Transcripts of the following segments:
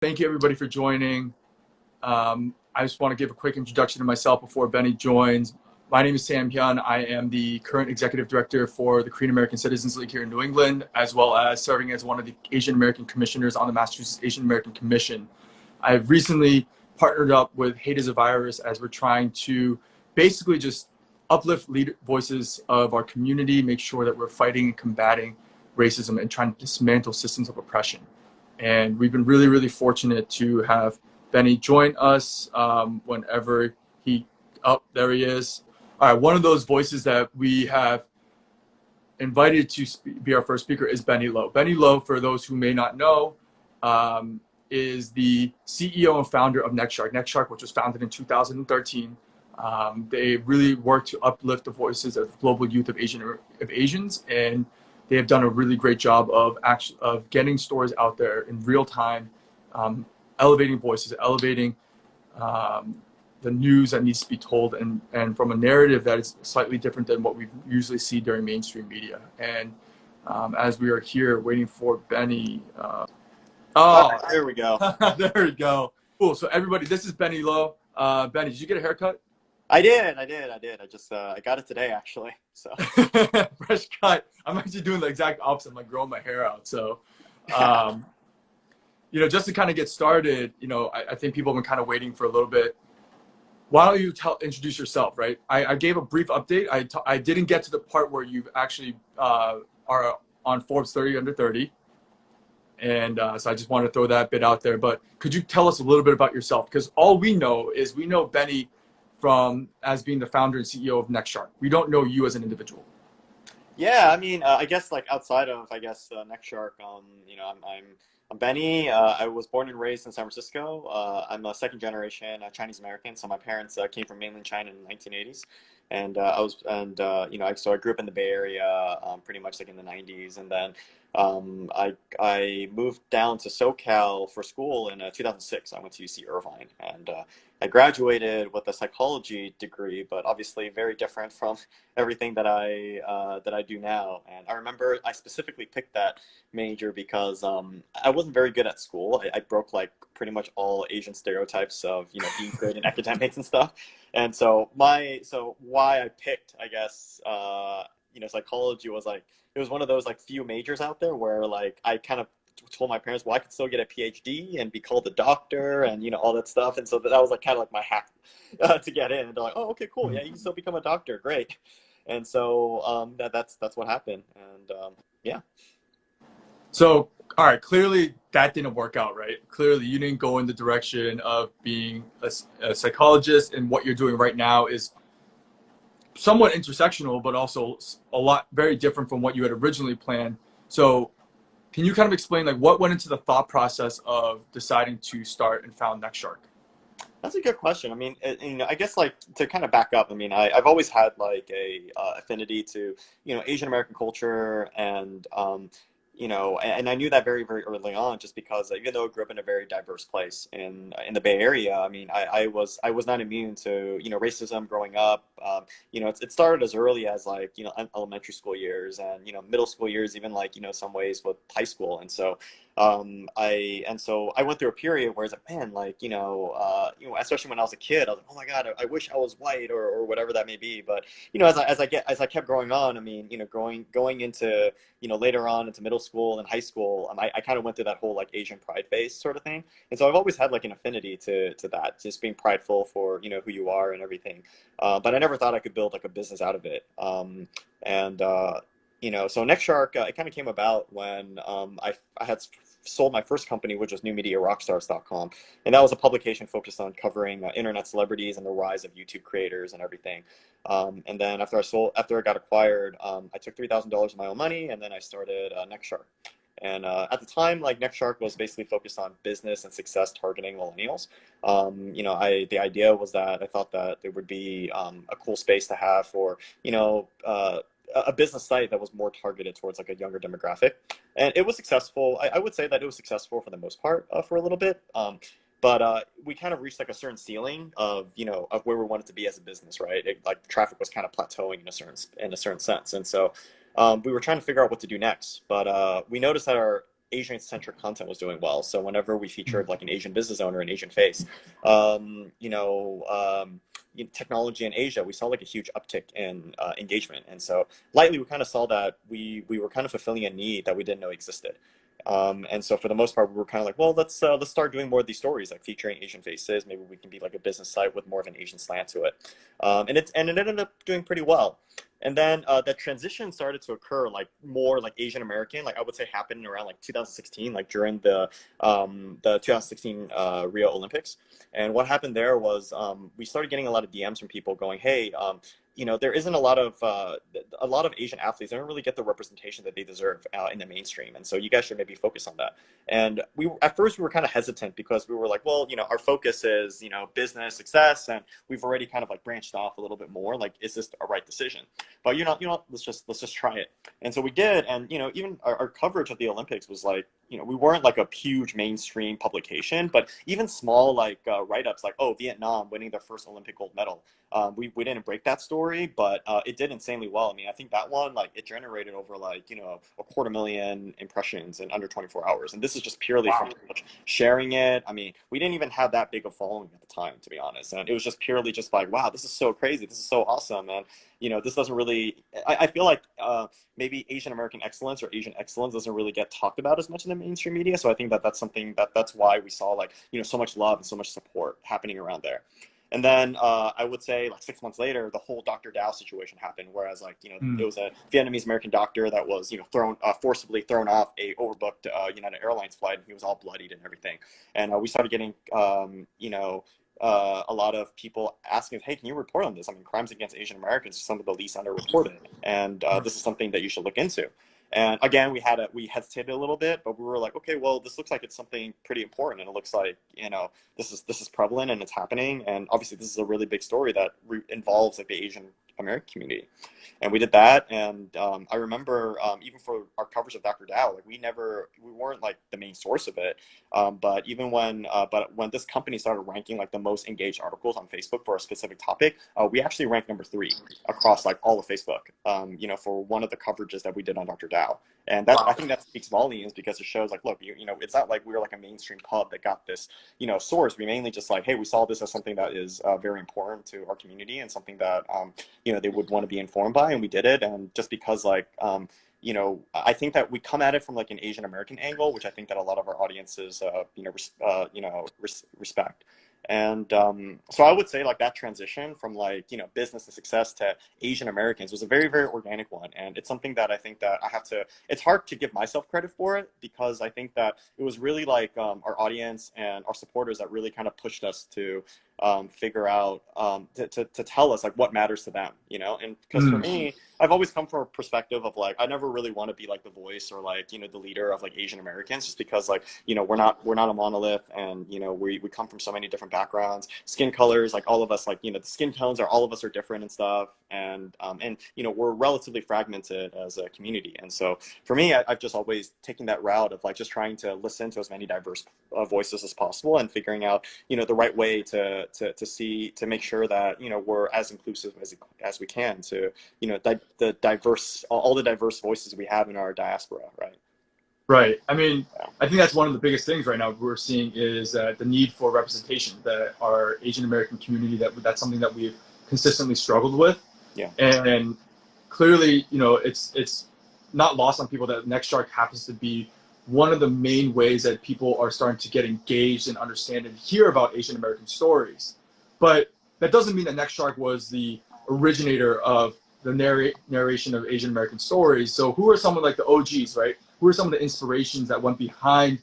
Thank you everybody for joining. I just want to give a quick introduction to myself before Benny joins. My name is Sam Hyun. I am the current executive director for the Korean American Citizens League here in New England, as well as serving as one of the Asian American commissioners on the Massachusetts Asian American Commission. I've recently partnered up with HATEISAVIRUS as we're trying to basically just uplift voices of our community, make sure that we're fighting and combating racism and trying to dismantle systems of oppression. And we've been really, really fortunate to have Benny join us whenever there he is. All right, one of those voices that we have invited to be our first speaker is Benny Lo. Benny Lo, for those who may not know, is the CEO and founder of Nextshark. Nextshark, which was founded in 2013. They really work to uplift the voices of global youth of Asians, and they have done a really great job of getting stories out there in real time, elevating voices, elevating the news that needs to be told, and from a narrative that is slightly different than what we usually see during mainstream media. And as we are here waiting for Benny, there we go. There we go. Cool. So everybody, this is Benny Lo. Benny, did you get a haircut? I did. I just I got it today actually. So fresh cut. I'm actually doing the exact opposite. I'm like growing my hair out. So, just to kind of get started, I think people have been kind of waiting for a little bit. Why don't you introduce yourself, right? I gave a brief update. I didn't get to the part where you actually are on Forbes 30 under 30. And so I just wanted to throw that bit out there. But could you tell us a little bit about yourself? Because all we know is we know Benny as being the founder and CEO of Nextshark. We don't know you as an individual. Yeah, I mean, I guess like outside of Nextshark, I'm Benny. I was born and raised in San Francisco. I'm a second generation Chinese American, so my parents came from mainland China in the 1980s, and so I grew up in the Bay Area pretty much like in the 90s, and then I moved down to SoCal for school in 2006. I went to UC Irvine, and I graduated with a psychology degree, but obviously very different from everything that I do now. And I remember I specifically picked that major because I wasn't very good at school. I broke like pretty much all Asian stereotypes of being good in academics and stuff. And so why I picked, I guess, psychology was like, it was one of those like few majors out there where like I kind of told my parents, well, I could still get a PhD and be called a doctor and all that stuff. And so that was like kind of like my hack to get in. And they're like, oh, okay, cool, yeah, you can still become a doctor, great. And so that's what happened. And yeah. So all right, clearly that didn't work out, right? Clearly you didn't go in the direction of being a psychologist, and what you're doing right now is somewhat intersectional, but also a lot very different from what you had originally planned. So can you kind of explain like what went into the thought process of deciding to start and found Nextshark? That's a good question. I mean, I guess like to kind of back up, I mean, I've always had like a affinity to, Asian American culture, and and I knew that very, very early on, just because even though I grew up in a very diverse place in the Bay Area, I mean, I was not immune to, racism growing up. It started as early as like, elementary school years, and, middle school years, even like, some ways with high school. And so, I went through a period where it's like, man, like, especially when I was a kid, I was like, oh my God, I wish I was white, or whatever that may be. But, as I kept growing on, I mean, going into, later on into middle school and high school, I kind of went through that whole like Asian pride phase sort of thing. And so I've always had like an affinity to that, just being prideful for, who you are and everything. But I never thought I could build like a business out of it. So Nextshark, it kind of came about when I had sold my first company, which was newmediarockstars.com. And that was a publication focused on covering internet celebrities and the rise of YouTube creators and everything. And then after I got acquired, I took $3,000 of my own money, and then I started Nextshark. And at the time, like Nextshark was basically focused on business and success targeting millennials. The idea was that I thought that there would be a cool space to have for, a business site that was more targeted towards like a younger demographic. And it was successful. I would say that it was successful for the most part for a little bit. But we kind of reached like a certain ceiling of where we wanted to be as a business, right? Like traffic was kind of plateauing in a certain sense. And so we were trying to figure out what to do next. But we noticed that our Asian-centric content was doing well. So whenever we featured like an Asian business owner, an Asian face, technology in Asia, we saw like a huge uptick in engagement. And so lightly, we kind of saw that we were kind of fulfilling a need that we didn't know existed. And so for the most part, we were kind of like, well, let's start doing more of these stories, like featuring Asian faces. Maybe we can be like a business site with more of an Asian slant to it. And it ended up doing pretty well. And then that transition started to occur like more like Asian American, like I would say happened around like 2016, like during the 2016 Rio Olympics. And what happened there was we started getting a lot of DMs from people going, hey, there isn't a lot of Asian athletes. They don't really get the representation that they deserve in the mainstream, and so you guys should maybe focus on that. And at first we were kind of hesitant because we were like, well, our focus is business success, and we've already kind of like branched off a little bit more. Like, is this a right decision? But let's just try it. And so we did, and even our coverage of the Olympics was like, we weren't like a huge mainstream publication, but even small like write-ups like, oh, Vietnam winning their first Olympic gold medal. We didn't break that story, but it did insanely well. I mean, I think that one, like, it generated over like, 250,000 impressions in under 24 hours. And this is just purely from sharing it. I mean, we didn't even have that big of following at the time, to be honest. And it was just purely just like, wow, this is so crazy. This is so awesome. And, this doesn't really, I feel like maybe Asian American excellence or Asian excellence doesn't really get talked about as much in the mainstream media. So I think that's something that's why we saw like, so much love and so much support happening around there. And then I would say like 6 months later, the whole Dr. Dao situation happened, whereas like, it was a Vietnamese American doctor that was, forcibly thrown off a overbooked United Airlines flight. And he was all bloodied and everything. And we started getting, a lot of people asking, hey, can you report on this? I mean, crimes against Asian Americans are some of the least underreported. And this is something that you should look into. And again, we hesitated a little bit, but we were like, okay, well, this looks like it's something pretty important, and it looks like this is prevalent and it's happening, and obviously this is a really big story that involves like the Asian American community, and we did that. And I remember even for our coverage of Dr. Dao, like we weren't like the main source of it, but even when this company started ranking like the most engaged articles on Facebook for a specific topic, we actually ranked number 3 across like all of Facebook, for one of the coverages that we did on Dr. Dao. And that, I think that speaks volumes, because it shows like, look, it's not like we were like a mainstream pub that got this, source. We mainly just like, hey, we saw this as something that is very important to our community and something that, they would want to be informed by, and we did it. And just because like, I think that we come at it from like an Asian American angle, which I think that a lot of our audiences, respect. And so I would say like that transition from like, business to success to Asian Americans was a very, very organic one. And it's something that I think that it's hard to give myself credit for it, because I think that it was really like our audience and our supporters that really kind of pushed us to figure out, to tell us like what matters to them, and because for me, I've always come from a perspective of like, I never really want to be like the voice or like, the leader of like Asian Americans, just because like, we're not a monolith, and, we come from so many different backgrounds, skin colors, like all of us, like, the skin tones all of us are different and stuff. And we're relatively fragmented as a community. And so for me, I've just always taken that route of like, just trying to listen to as many diverse voices as possible, and figuring out, the right way to make sure that, we're as inclusive as we can to, all the diverse voices we have in our diaspora, right? Right. I mean, I think that's one of the biggest things right now we're seeing is the need for representation, that our Asian American community, that's something that we've consistently struggled with. Yeah. And clearly, it's not lost on people that Nextshark happens to be one of the main ways that people are starting to get engaged and understand and hear about Asian American stories. But that doesn't mean that Nextshark was the originator of the narration of Asian American stories. So who are some of like the OGs, right? Who are some of the inspirations that went behind,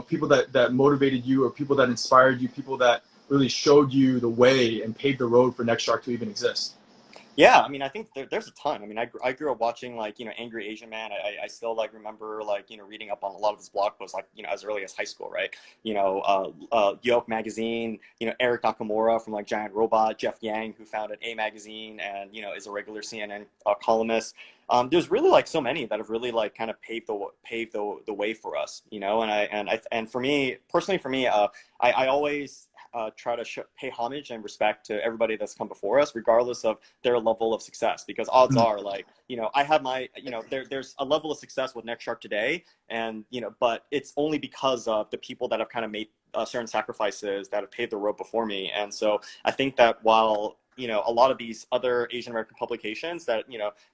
people that motivated you, or people that inspired you, people that really showed you the way and paved the road for Nextshark to even exist? Yeah, I mean, I think there's a ton. I mean, I grew up watching like, Angry Asian Man. I still like remember like, reading up on a lot of his blog posts, like, as early as high school, right? Yoke magazine, Eric Nakamura from like Giant Robot, Jeff Yang, who founded A Magazine and, is a regular CNN columnist. There's really like so many that have really like kind of paved the way for us, and for me personally, I always try to pay homage and respect to everybody that's come before us, regardless of their level of success. Because odds are, like, I have my, there's a level of success with Nextshark today, and but it's only because of the people that have kind of made certain sacrifices that have paved the road before me. And so I think that while a lot of these other Asian American publications that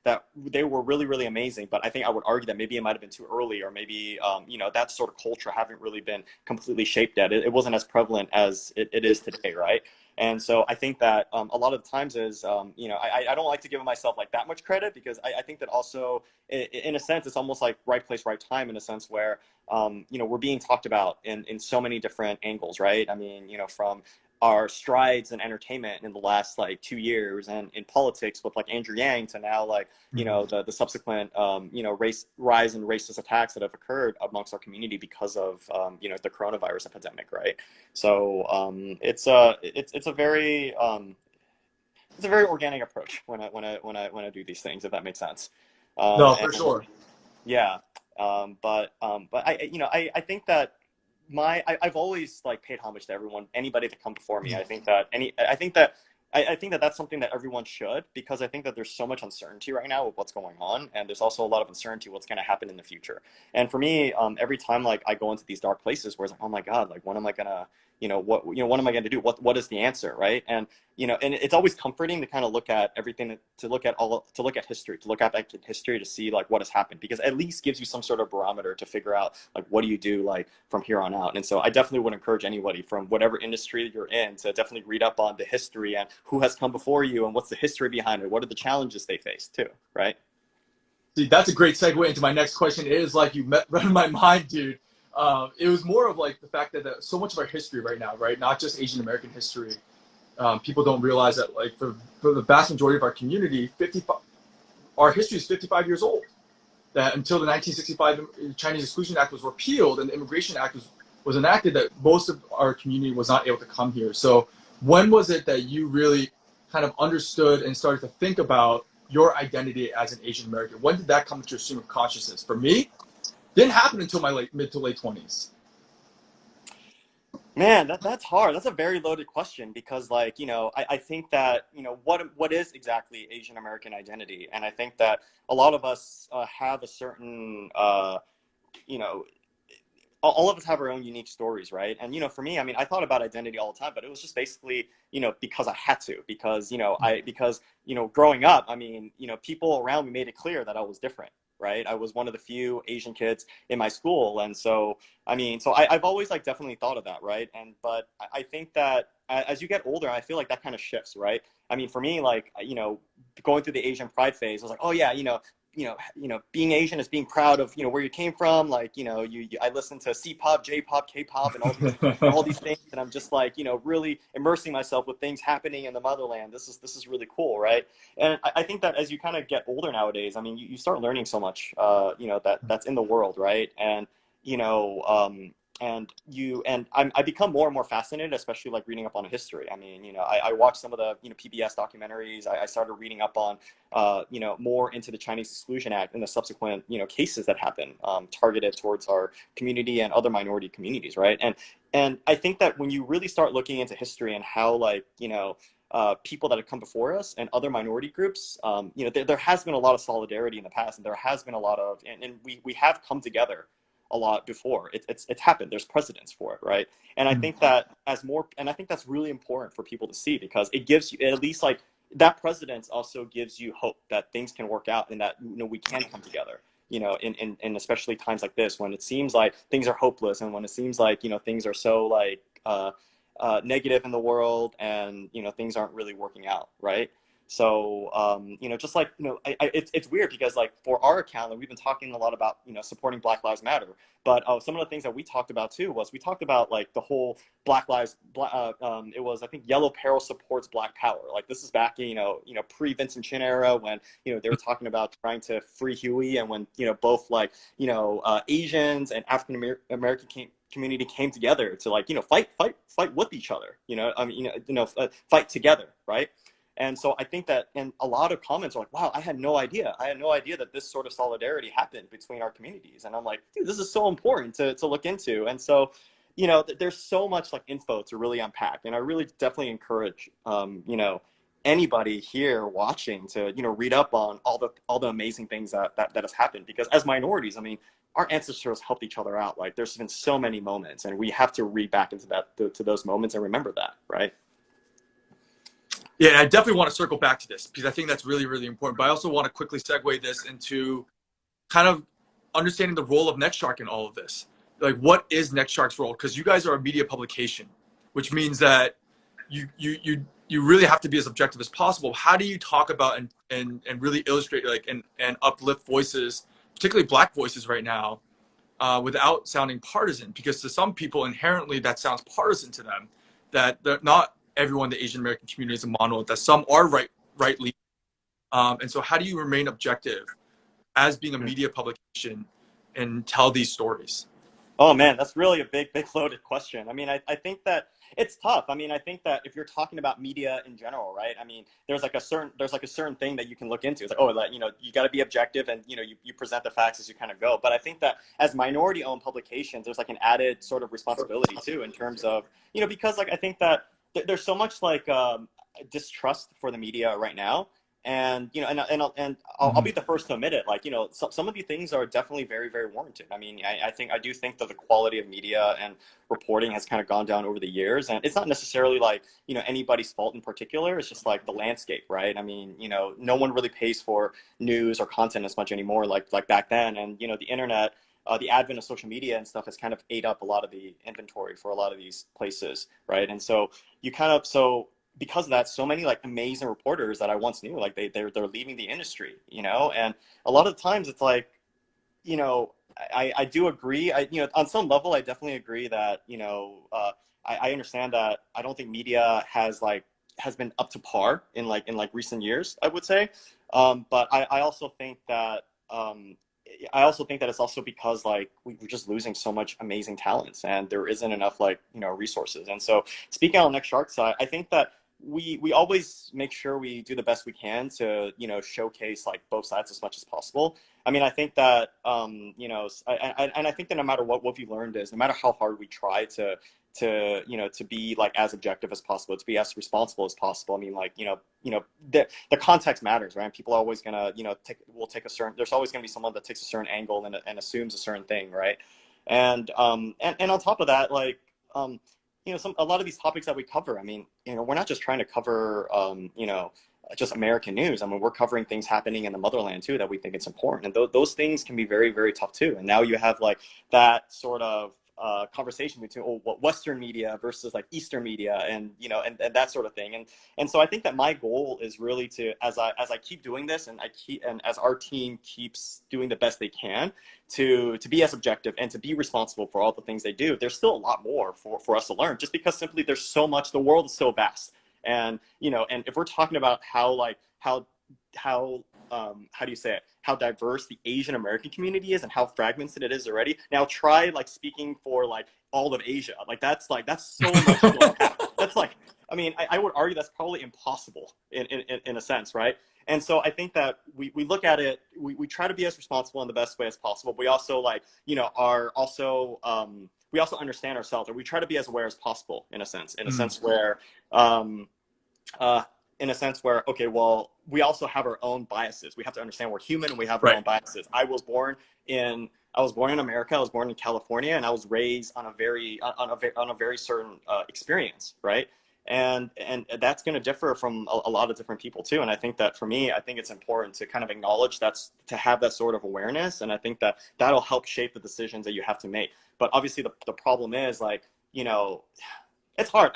that they were really, really amazing, but I think I would argue that maybe it might have been too early, or maybe that sort of culture haven't really been completely shaped yet. It wasn't as prevalent as it is today, right? And so I think that a lot of the times is, I don't like to give myself like that much credit, because I think that also, in a sense, it's almost like right place, right time, in a sense where, we're being talked about in so many different angles, right? I mean, from our strides in entertainment in the last like 2 years, and in politics with like Andrew Yang, to now like the subsequent rise in racist attacks that have occurred amongst our community because of the coronavirus epidemic, right? So it's a very organic approach when I do these things, if that makes sense. No, for sure. Yeah, but I think that I've always like paid homage to anybody that come before me. I think that that's something that everyone should, because I think that there's so much uncertainty right now with what's going on, and there's also a lot of uncertainty what's going to happen in the future. And for me, every time like I go into these dark places where it's like, oh my God, like what am I gonna, what am I gonna do? What is the answer, right? And and it's always comforting to kind of look at everything, to look at history, to look at history to see like what has happened, because at least gives you some sort of barometer to figure out like what do you do like from here on out. And so I definitely would encourage anybody from whatever industry you're in to definitely read up on the history and who has come before you and what's the history behind it. What are the challenges they faced too, right? See, that's a great segue into my read in my mind, dude. It was more of like the fact that so much of our history right now, right, not just Asian American history, people don't realize that like for the vast majority of our community, our history is 55 years old. That until the 1965 Chinese Exclusion Act was repealed and the Immigration Act was enacted, that most of our community was not able to come here. So when was it that you really kind of understood and started to think about your identity as an Asian American? When did that come into your stream of consciousness? For me, didn't happen until my mid to late 20s. Man, that's hard. That's a very loaded question, because like, I think that, what is exactly Asian American identity? And I think that a lot of us have a certain, all of us have our own unique stories, right? And, for me, I mean, I thought about identity all the time, but it was just basically, because I had to, because, growing up, I mean, people around me made it clear that I was different, right? I was one of the few Asian kids in my school. And so, I mean, I've always like definitely thought of that, right? But I think that as you get older, I feel like that kind of shifts, right? I mean, for me, like, going through the Asian pride phase, I was like, oh yeah, being Asian is being proud of, where you came from. Like, I listen to C-pop, J-pop, K-pop, and all these things. And I'm just like, really immersing myself with things happening in the motherland. This is really cool. Right. And I think that as you kind of get older nowadays, I mean, you start learning so much, that's in the world. Right. And, I become more and more fascinated, especially like reading up on history. I mean, I watched some of the, PBS documentaries. I started reading up on, more into the Chinese Exclusion Act and the subsequent, cases that happen targeted towards our community and other minority communities, right? And I think that when you really start looking into history and how, like, people that have come before us and other minority groups, there has been a lot of solidarity in the past, and there has been a lot of, and we have come together a lot before. It's happened. There's precedence for it, right? And I think that I think that's really important for people to see, because it gives you at least like that precedence also gives you hope that things can work out, and that we can come together. In especially times like this, when it seems like things are hopeless, and when it seems like things are so like negative in the world, and things aren't really working out, right? So, just like, it's weird, because like for our account, like, we've been talking a lot about, supporting Black Lives Matter, but some of the things that we talked about too was we talked about like the whole it was, I think, Yellow Peril supports Black Power. Like, this is back in, pre Vincent Chin era, when, they were talking about trying to free Huey, and when, both like, Asians and African American community came together to like, fight with each other, fight together, right? And so I think that, and a lot of comments are like, wow, I had no idea. I had no idea that this sort of solidarity happened between our communities. And I'm like, dude, this is so important to look into. And so you know, there's so much like info to really unpack, and I really definitely encourage, you know, anybody here watching to, you know, read up on all the amazing things that has happened, because as minorities, I mean, our ancestors helped each other out. Like there's been so many moments, and we have to read back into to those moments and remember that, right? Yeah, and I definitely want to circle back to this because I think that's really, really important. But I also want to quickly segue this into kind of understanding the role of Nextshark in all of this. Like, what is Nextshark's role? Because you guys are a media publication, which means that you really have to be as objective as possible. How do you talk about and really illustrate like and uplift voices, particularly Black voices right now, without sounding partisan? Because to some people, inherently, that sounds partisan to them. That they're not everyone in the Asian American community is a monolith. That some are rightly, and so how do you remain objective as being a media publication and tell these stories? Oh man, that's really a big loaded question. I mean, I think that it's tough. I mean, I think that if you're talking about media in general, right? I mean, there's like a certain thing that you can look into. It's like, oh, like, you know, you got to be objective, and you know, you present the facts as you kind of go. But I think that as minority-owned publications, there's like an added sort of responsibility too, in terms of, you know, because like I think that there's so much like distrust for the media right now. And you know, and I'll be the first to admit it. Like, you know, some of these things are definitely very warranted. I mean, I do think that the quality of media and reporting has kind of gone down over the years, and it's not necessarily like, you know, anybody's fault in particular. It's just like the landscape, right? I mean, you know, no one really pays for news or content as much anymore like back then, and you know, the internet. The advent of social media and stuff has kind of ate up a lot of the inventory for a lot of these places, right? And so you kind of because of that, so many like amazing reporters that I once knew, like they're leaving the industry, you know. And a lot of the times it's like, you know, I do agree. You know, on some level, I definitely agree that, you know, I understand that I don't think media has been up to par in recent years, I would say. But I also think that it's also because like we're just losing so much amazing talents, and there isn't enough like, you know, resources. And so speaking on Nextshark side, I think that we always make sure we do the best we can to, you know, showcase like both sides as much as possible. I mean, I think that you know, and I think that no matter what we've learned is, no matter how hard we try to you know, to be like as objective as possible, to be as responsible as possible. I mean, like, you know, the context matters, right? People are always gonna, you know, take a certain. There's always gonna be someone that takes a certain angle and assumes a certain thing, right? And on top of that, like you know, a lot of these topics that we cover, I mean, you know, we're not just trying to cover you know, just American news. I mean, we're covering things happening in the motherland too that we think it's important, and those things can be very tough too. And now you have like that sort of conversation between, oh, what Western media versus like Eastern media, and you know, and that sort of thing. And so I think that my goal is really to, as I keep doing this, and as our team keeps doing the best they can to be as objective and to be responsible for all the things they do. There's still a lot more for us to learn, just because simply there's so much. The world is so vast, and you know, and if we're talking about how do you say it? How diverse the Asian American community is and how fragmented it is already. Now try like speaking for like all of Asia. Like that's so much to unpack. That's like, I mean, I would argue that's probably impossible in a sense, right? And so I think that we look at it, we try to be as responsible in the best way as possible. We also like, you know, we also understand ourselves, or we try to be as aware as possible in a sense where okay, well, we also have our own biases. We have to understand we're human and we have our own biases. I was born in America. I was born in California, and I was raised on a very certain experience, right? And that's going to differ from a lot of different people too. And I think that for me, I think it's important to kind of acknowledge to have that sort of awareness. And I think that that'll help shape the decisions that you have to make. But obviously the problem is, like, you know, it's hard.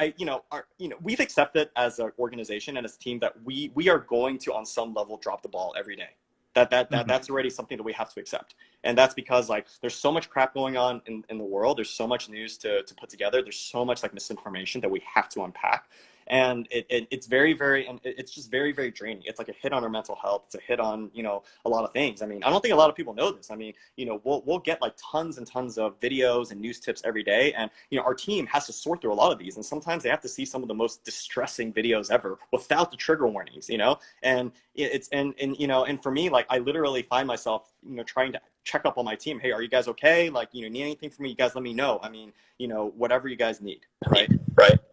We've accepted as an organization and as a team that we are going to, on some level, drop the ball every day. That's already something that we have to accept. And that's because like there's so much crap going on in the world. There's so much news to put together. There's so much like misinformation that we have to unpack. and it's and it's just very, very draining. It's like a hit on our mental health. It's a hit on, you know, a lot of things. I mean, I don't think a lot of people know this. I mean, you know, we'll get like tons and tons of videos and news tips every day, and you know, our team has to sort through a lot of these, and sometimes they have to see some of the most distressing videos ever without the trigger warnings, you know. And you know, and for me, like, I literally find myself, you know, trying to check up on my team. Hey, are you guys okay? Like, you know, need anything from me? You guys let me know. I mean, you know, whatever you guys need, right?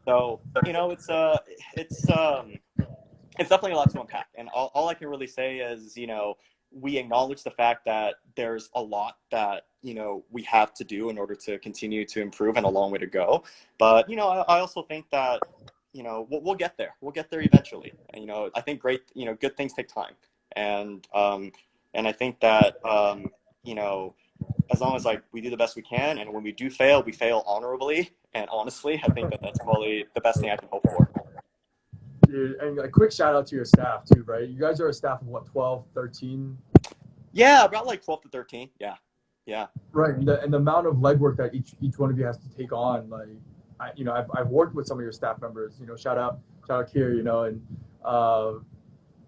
So, you know, it's definitely a lot to unpack. And all I can really say is, you know, we acknowledge the fact that there's a lot that, you know, we have to do in order to continue to improve and a long way to go. But, you know, I also think that, you know, we'll get there. We'll get there eventually. And, you know, I think good things take time. And I think that, you know, as long as like we do the best we can, and when we do fail, we fail honorably and honestly, I think that that's probably the best thing I can hope for. Dude, and a quick shout out to your staff too, right? You guys are a staff of what, 12, 13? Yeah, about like 12 to 13. Yeah. Right, and the amount of legwork that each one of you has to take on, like, you know, I've worked with some of your staff members. You know, shout out here, you know, and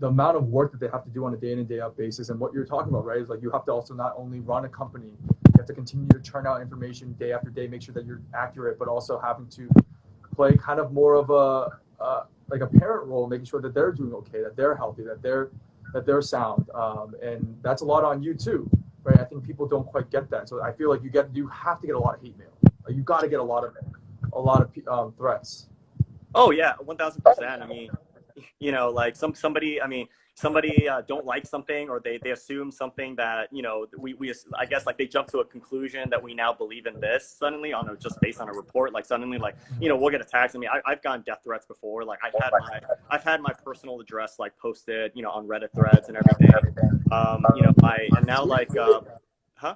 the amount of work that they have to do on a day in and day out basis, and what you're talking about, right, is like you have to also not only run a company, you have to continue to churn out information day after day, make sure that you're accurate, but also having to play kind of more of a like a parent role, making sure that they're doing okay, that they're healthy, that they're sound, and that's a lot on you too, right? I think people don't quite get that, so I feel like you have to get a lot of hate mail. Like, you got to get a lot of threats. Oh yeah, 1000%. I mean, you know, like somebody don't like something, or they assume something that, you know, we I guess like they jump to a conclusion that we now believe in this suddenly just based on a report. Like suddenly, like, you know, we'll get attacked. I mean, I've gotten death threats before. Like I've had my personal address like posted, you know, on Reddit threads and everything. You know, and now like huh?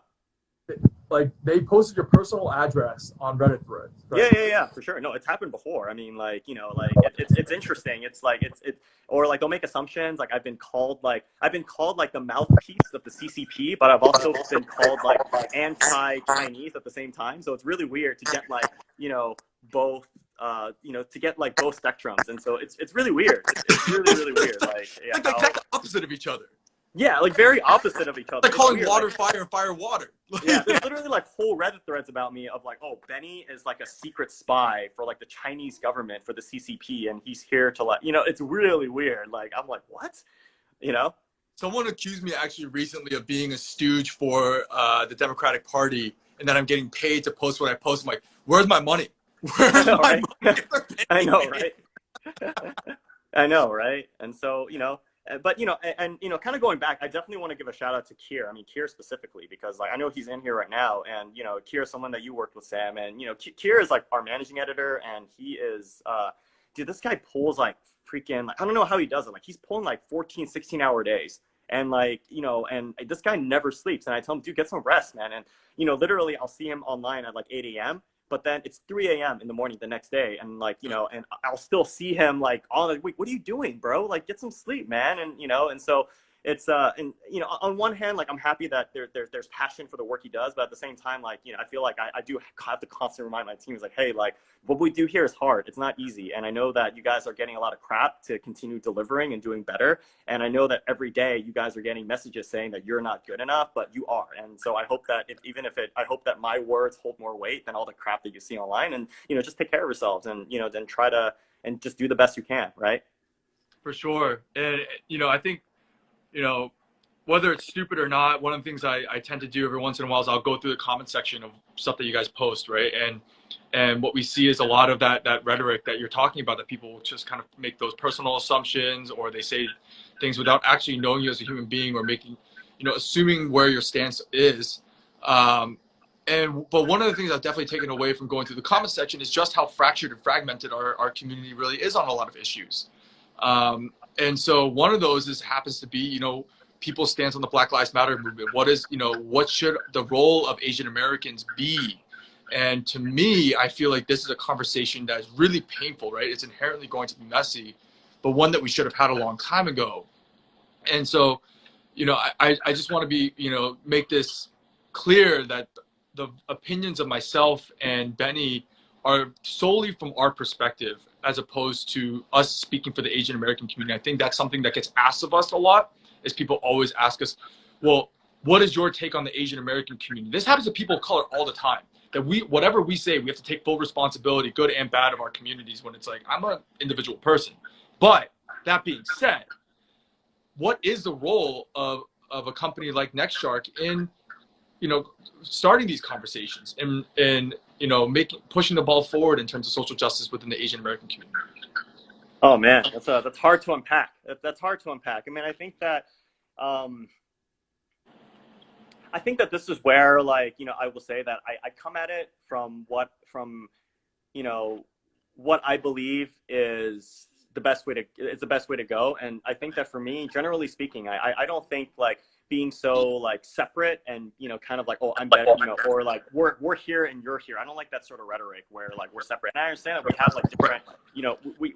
Like, they posted your personal address on Reddit threads, right? Yeah, for sure. No, it's happened before. I mean, like, you know, like it's interesting. It's like it's or like they'll make assumptions. Like I've been called like the mouthpiece of the CCP, but I've also been called like anti-Chinese at the same time. So it's really weird to get like, you know, both you know, to get like both spectrums. And so it's really weird. It's really, really weird. Like, yeah, like the exact opposite of each other. Yeah, like very opposite of each other. Like calling water fire and fire water. Yeah, there's literally like whole Reddit threads about me of like, oh, Benny is like a secret spy for like the Chinese government, for the CCP, and he's here to like, you know, it's really weird. Like, I'm like, what? You know? Someone accused me actually recently of being a stooge for the Democratic Party, and then I'm getting paid to post what I post. I'm like, where's my money? Where's my money? I know, right? I know, right? And so, you know, but, you know, and you know, kind of going back, I definitely want to give a shout out to Kier. I mean, Kier specifically, because like I know he's in here right now, and you know, Kier is someone that you worked with, Sam, and you know, Kier is like our managing editor, and he is, dude, this guy pulls like freaking, like, I don't know how he does it. Like, he's pulling like 14, 16-hour days, and like, you know, and this guy never sleeps. And I tell him, dude, get some rest, man. And you know, literally, I'll see him online at like 8 a.m. But then it's 3 a.m. in the morning the next day, and like, you know, and I'll still see him like on like, wait, what are you doing, bro? Like, get some sleep, man. And you know, and so it's and you know, on one hand, like, I'm happy that there's passion for the work he does, but at the same time, like, you know, I feel like I do have to constantly remind my teams, like, hey, like, what we do here is hard. It's not easy, and I know that you guys are getting a lot of crap to continue delivering and doing better, and I know that every day you guys are getting messages saying that you're not good enough, but you are. And so I hope that I hope that my words hold more weight than all the crap that you see online, and you know, just take care of yourselves, and you know, then try to and just do the best you can, right? For sure. And you know, I think, you know, whether it's stupid or not, one of the things I tend to do every once in a while is I'll go through the comment section of stuff that you guys post, right? And what we see is a lot of that rhetoric that you're talking about, that people just kind of make those personal assumptions, or they say things without actually knowing you as a human being, or making, you know, assuming where your stance is. But one of the things I've definitely taken away from going through the comment section is just how fractured and fragmented our community really is on a lot of issues. And so one of those happens to be, you know, people's stance on the Black Lives Matter movement. What should the role of Asian Americans be? And to me, I feel like this is a conversation that is really painful, right? It's inherently going to be messy, but one that we should have had a long time ago. And so, you know, I just want to be, you know, make this clear that the opinions of myself and Benny are solely from our perspective, as opposed to us speaking for the Asian American community. I think that's something that gets asked of us a lot, is people always ask us, well, what is your take on the Asian American community? This happens to people of color all the time. That whatever we say, we have to take full responsibility, good and bad, of our communities, when it's like, I'm an individual person. But that being said, what is the role of a company like Nextshark in, starting these conversations and pushing the ball forward in terms of social justice within the Asian American community? Oh man, that's hard to unpack. That's hard to unpack. I mean, I think that this is where, like, I will say that I come at it from what I believe is the best way to go. And I think that for me, generally speaking, I don't think like being so like separate and kind of like, oh, I'm better, or like we're here and you're here. I don't like that sort of rhetoric where like we're separate. And I understand that we have like different,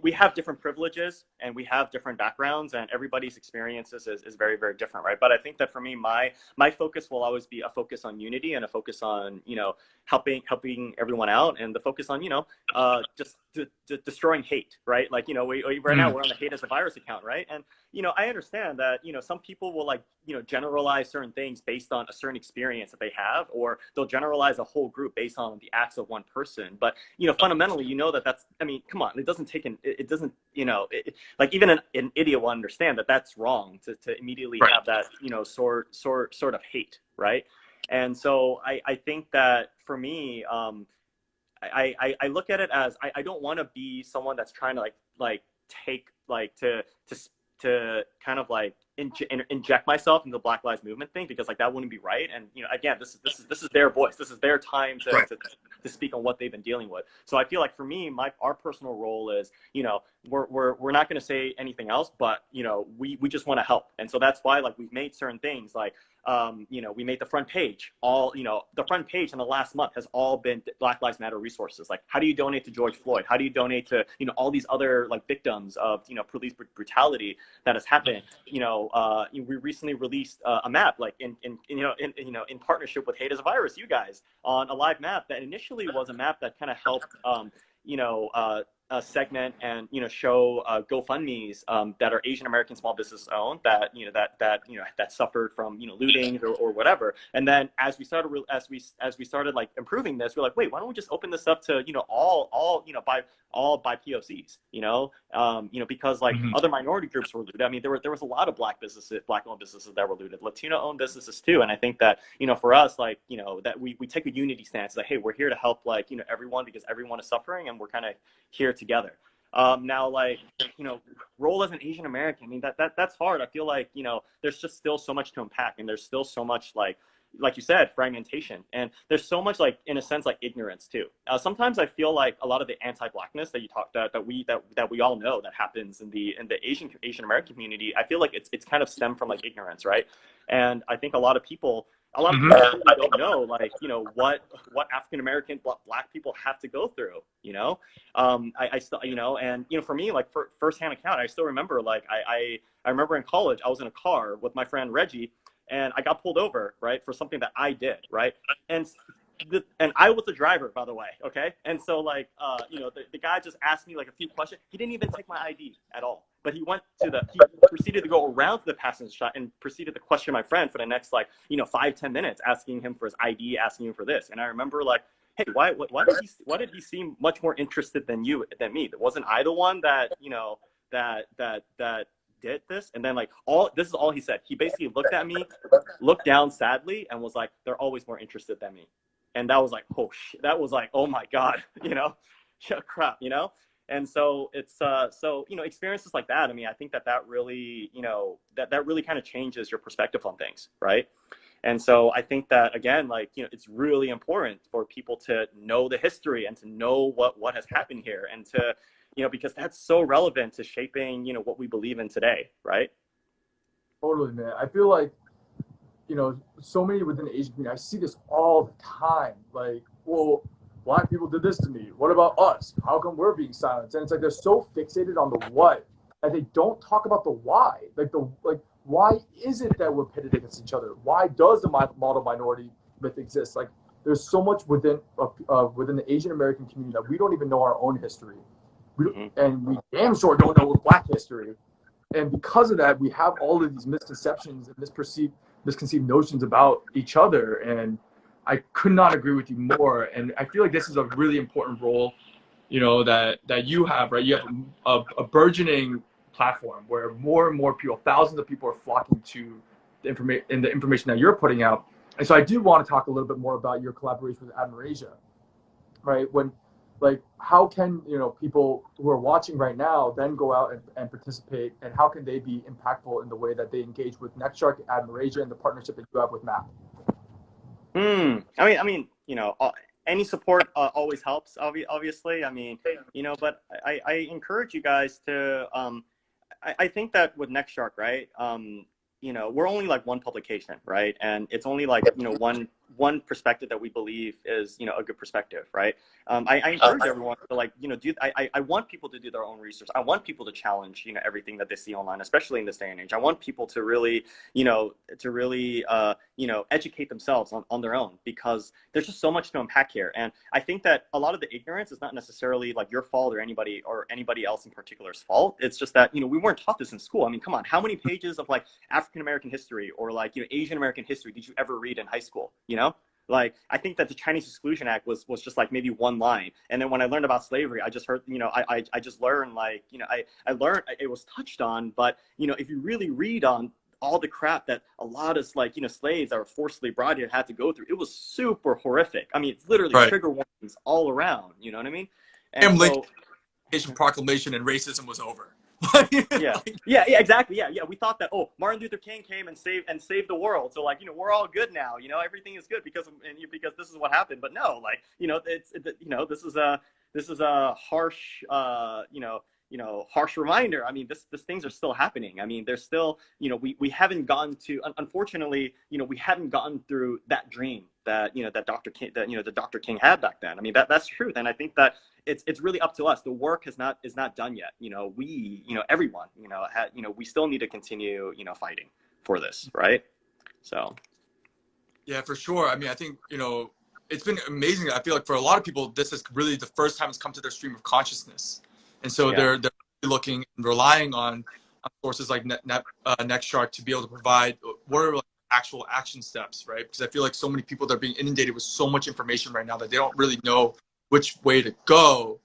we have different privileges and we have different backgrounds, and everybody's experiences is very, very different, right? But I think that for me, my focus will always be a focus on unity and a focus on helping everyone out, and the focus on just destroying hate, right? Like right now we're on the Hate as a Virus account, right? And I understand that some people will like generalize certain things based on a certain experience that they have, or they'll generalize a whole group based on the acts of one person. But fundamentally, that's, I mean, come on, it doesn't take like even an idiot will understand that that's wrong to immediately have that sort of hate, right? And so I think that for me, I look at it as I don't want to be someone that's trying to like take like to kind of like inject myself into the Black Lives Movement thing, because like that wouldn't be right. And again, this is their voice, this is their time to speak on what they've been dealing with. So I feel like for me, our personal role is we're not going to say anything else, but we just want to help. And so that's why like we've made certain things like we made the front page, the front page in the last month has all been Black Lives Matter resources. Like, how do you donate to George Floyd? How do you donate to, all these other like victims of, police brutality that has happened? We recently released a map, like in partnership with Hate as a Virus, you guys, on a live map that initially was a map that kind of helped, segment and show GoFundMes that are Asian American small business owned that that suffered from lootings or whatever. And then as we started like improving this, we're like, wait, why don't we just open this up to all by POCs, because like other minority groups were looted. I mean, there was a lot of black owned businesses that were looted, Latino owned businesses too. And I think that for us, like that we take a unity stance, like, hey, we're here to help like everyone, because everyone is suffering and we're kind of here together. Now, like, role as an Asian American, I mean, that's hard. I feel like, there's just still so much to unpack, and there's still so much like you said, fragmentation, and there's so much like, in a sense, like ignorance too. Sometimes I feel like a lot of the anti-blackness that you talked that we all know that happens in the Asian American community, I feel like it's kind of stemmed from like ignorance, right? And I think a lot of people really don't know, like, what African American black people have to go through, I still, and, for me, like, firsthand account, I still remember, like, I remember in college, I was in a car with my friend Reggie, and I got pulled over, right, for something that I did, right? And I was the driver, by the way, okay? And so, like, the guy just asked me, like, a few questions. He didn't even take my ID at all. But he proceeded to go around to the passenger side and proceeded to question my friend for the next, like, 5-10 minutes, asking him for his ID, asking him for this. And I remember, like, hey, why did he seem much more interested than me? Wasn't I the one that, that did this? And then, like, this is all he said. He basically looked at me, looked down sadly, and was like, they're always more interested than me. And that was like, oh shit, that was like, oh my God, crap, And so it's experiences like that. I mean, I think that really, that really kind of changes your perspective on things, right? And so I think that, again, like, it's really important for people to know the history and to know what has happened here, and to, because that's so relevant to shaping, what we believe in today, right? Totally, man. I feel like, so many within the Asian community, I see this all the time. Like, well, Black people did this to me. What about us? How come we're being silenced? And it's like they're so fixated on the what, and they don't talk about the why. Like, why is it that we're pitted against each other? Why does the model minority myth exist? Like, there's so much within the Asian American community that we don't even know our own history, and we damn sure don't know Black history. And because of that, we have all of these misconceptions and misconceived notions about each other. And I could not agree with you more. And I feel like this is a really important role, that you have, right? You have a burgeoning platform where more and more people, thousands of people, are flocking to the information that you're putting out. And so I do want to talk a little bit more about your collaboration with Admirasia, right? How can people who are watching right now then go out and participate, and how can they be impactful in the way that they engage with Nextshark, Admirasia, and the partnership that you have with MAP? Any support always helps, obviously. But I encourage you guys to, I think that with Nextshark, right, we're only like one publication, right? And it's only like, one perspective that we believe is, a good perspective, right? I encourage everyone to I want people to do their own research. I want people to challenge, everything that they see online, especially in this day and age. I want people to really, educate themselves on their own, because there's just so much to unpack here. And I think that a lot of the ignorance is not necessarily like your fault or anybody else in particular's fault. It's just that, we weren't taught this in school. I mean, come on, how many pages of like African American history or like, Asian American history did you ever read in high school? Like, I think that the Chinese Exclusion Act was just like maybe one line. And then when I learned about slavery, I just heard, I just learned like, I learned it was touched on, but, if you really read on all the crap that a lot of like, slaves that were forcibly brought here had to go through, it was super horrific. I mean, it's literally trigger warnings all around, you know what I mean? And so, proclamation and racism was over. Yeah, exactly. Yeah. We thought that, Martin Luther King came and saved the world, so like, we're all good now. Everything is good because this is what happened. But no, like, this is a harsh harsh reminder. I mean, these things are still happening. I mean, there's still, we haven't gotten to, unfortunately, we haven't gotten through that dream that, that Dr. King, that Dr. King had back then. I mean, that's truth. And I think that it's really up to us. The work is not done yet. We, everyone, we still need to continue, fighting for this. Right. So. Yeah, for sure. I mean, I think, it's been amazing. I feel like for a lot of people, this is really the first time it's come to their stream of consciousness. And so they're looking and relying on sources like Nextshark to be able to provide what are like actual action steps, right? Because I feel like so many people, they're being inundated with so much information right now that they don't really know which way to go.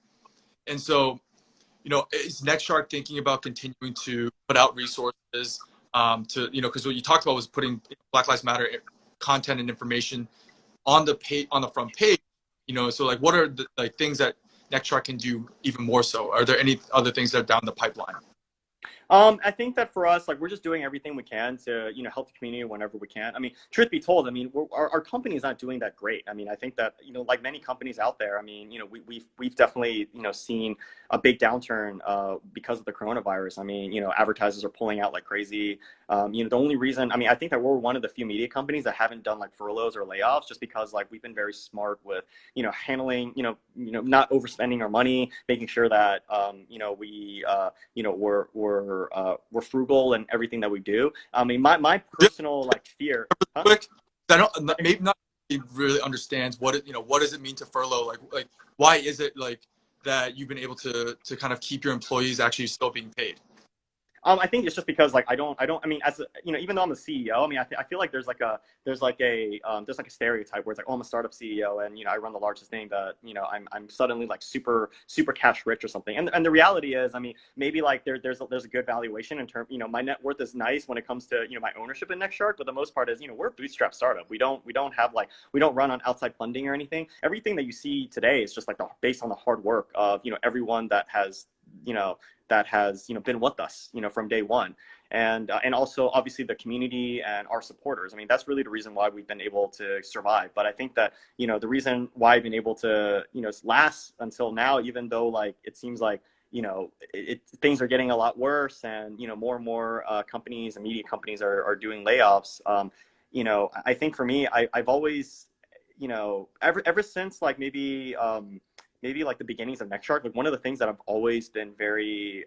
And so, is Nextshark thinking about continuing to put out resources to, because what you talked about was putting Black Lives Matter content and information on the page, on the front page, so like what are the like things that Nextshark can do even more so? Are there any other things that are down the pipeline? I think that for us, like, we're just doing everything we can to, help the community whenever we can. I mean, truth be told, I mean, our company is not doing that great. I mean, I think that, like many companies out there, I mean, we've definitely, seen a big downturn because of the coronavirus. I mean, advertisers are pulling out like crazy. The only reason, I mean, I think that we're one of the few media companies that haven't done like furloughs or layoffs, just because like we've been very smart with, handling, not overspending our money, making sure that, we're frugal in everything that we do. I mean, my personal like fear. Quick, I don't maybe not really understands what does it mean to furlough? Like why is it like that you've been able to kind of keep your employees actually still being paid? I think it's just because like I mean, as a, even though I'm the CEO, I mean, I feel like there's like a stereotype where it's like, I'm a startup CEO and I run the largest thing that I'm suddenly like super cash rich or something. And the reality is, I mean, maybe like there's a good valuation in terms, my net worth is nice when it comes to my ownership in Nextshark, but the most part is we're a bootstrap startup. We don't run on outside funding or anything. Everything that you see today is just like based on the hard work of everyone that has been with us, from day one. And also obviously the community and our supporters. I mean, that's really the reason why we've been able to survive. But I think that, the reason why I've been able to, last until now, even though like, it seems like, things are getting a lot worse and, more and more companies and media companies are doing layoffs. I think for me, I've always, ever since like maybe like the beginnings of Nextshark, like one of the things that I've always been very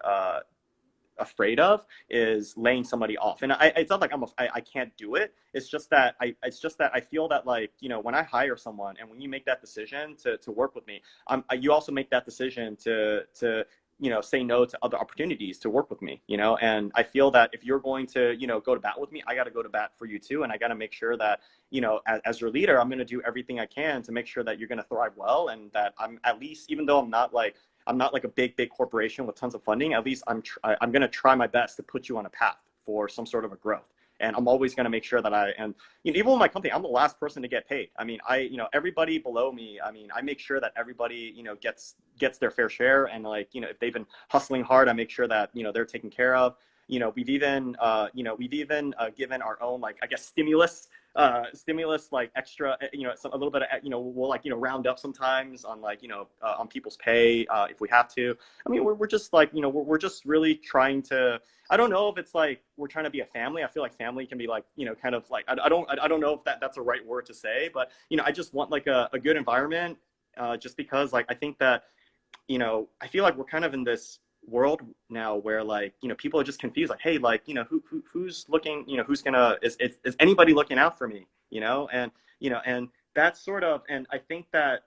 afraid of is laying somebody off. And it's not like I can't do it. It's just that I feel that, like, you know, when I hire someone and when you make that decision to work with me, you also make that decision to you know, say no to other opportunities to work with me, you know. And I feel that if you're going to, you know, go to bat with me, I got to go to bat for you too. And I got to make sure that, you know, as your leader, I'm going to do everything I can to make sure that you're going to thrive well, and that I'm at least, even though I'm not like a big corporation with tons of funding, at least I'm going to try my best to put you on a path for some sort of a growth. And I'm always going to make sure that and you know, even with my company, I'm the last person to get paid. I mean, you know, everybody below me, I mean, I make sure that everybody, you know, gets their fair share. And, like, you know, if they've been hustling hard, I make sure that, you know, they're taken care of. You know, we've even given our own, like, I guess, stimulus, like extra, you know, a little bit of, you know, we'll, like, you know, round up sometimes on, like, you know, on people's pay, if we have to. I mean, we're just, like, you know, we're just really trying to, I don't know if it's like we're trying to be a family. I feel like family can be, like, you know, kind of like, I don't know if that's a right word to say, but, you know, I just want, like, a good environment, just because, like, I think that, you know, I feel like we're kind of in this world now where, like, you know, people are just confused, like, hey, like, you know, who's looking, you know, who's gonna, is anybody looking out for me, you know? And, you know, and that's sort of, and I think that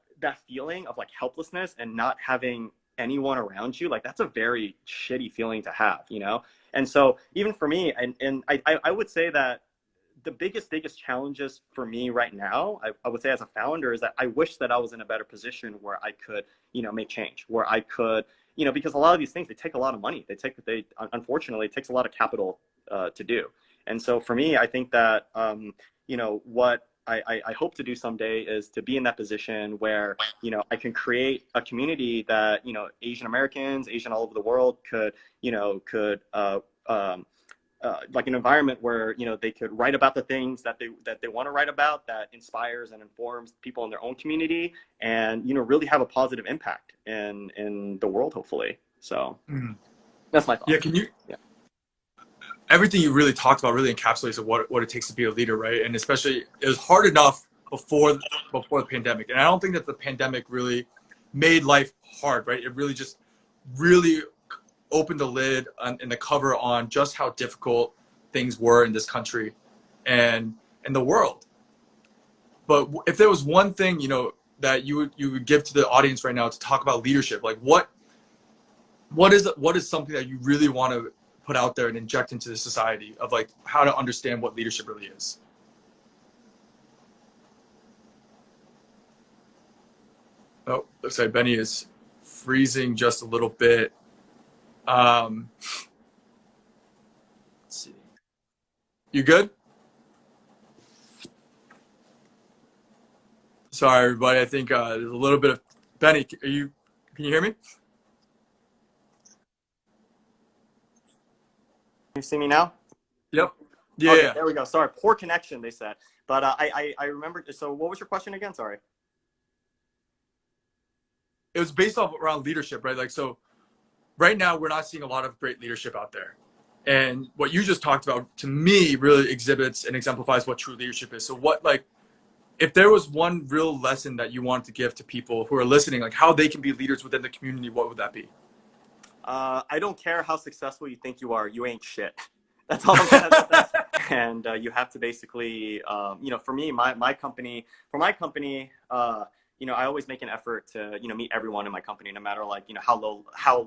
feeling of, like, helplessness and not having anyone around you, like, that's a very shitty feeling to have, you know? And so even for me, and I would say that the biggest challenges for me right now, I would say as a founder, is that I wish that I was in a better position where I could, you know, make change, where I could, you know, because a lot of these things, they take a lot of money. Unfortunately, it takes a lot of capital to do. And so for me, I think that, you know, what I hope to do someday is to be in that position where, you know, I can create a community that, you know, Asian Americans, Asian all over the world could, you know, like an environment where, you know, they could write about the things that they want to write about, that inspires and informs people in their own community, and, you know, really have a positive impact in the world, hopefully. So that's my thought. Yeah, can you? Yeah. Everything you really talked about really encapsulates what it takes to be a leader, right? And especially, it was hard enough before the pandemic, and I don't think that the pandemic really made life hard, right? It really just really opened the lid and the cover on just how difficult things were in this country and in the world. But if there was one thing, you know, that you would give to the audience right now to talk about leadership, like what is something that you really want to put out there and inject into the society of, like, how to understand what leadership really is? Oh, looks like Benny is freezing just a little bit. Let's see. You good? Sorry, everybody. I think there's a little bit of Benny. Can you hear me? Can you see me now? Yep. Yeah. Okay, Yeah. there we go. Sorry, poor connection, they said. But I remember. So what was your question again? Sorry. It was based off around leadership, right? Like, so right now we're not seeing a lot of great leadership out there. And what you just talked about, to me, really exhibits and exemplifies what true leadership is. So what, like, if there was one real lesson that you wanted to give to people who are listening, like how they can be leaders within the community, what would that be? I don't care how successful you think you are, you ain't shit. That's all I'm saying. And you have to basically, you know, for me, my company, you know, I always make an effort to, you know, meet everyone in my company, no matter, like, you know, how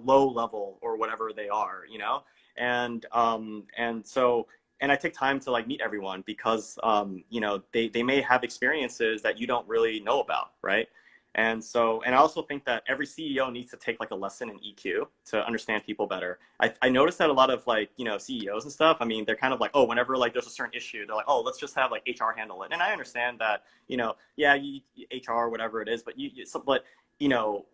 low level or whatever they are, you know, and so, and I take time to, like, meet everyone because, you know, they may have experiences that you don't really know about, right? And so, and I also think that every CEO needs to take, like, a lesson in EQ to understand people better. I noticed that a lot of, like, you know, CEOs and stuff, I mean, they're kind of like, oh, whenever, like, there's a certain issue, they're like, oh, let's just have, like, HR handle it. And I understand that, you know, yeah, HR, whatever it is, but you know,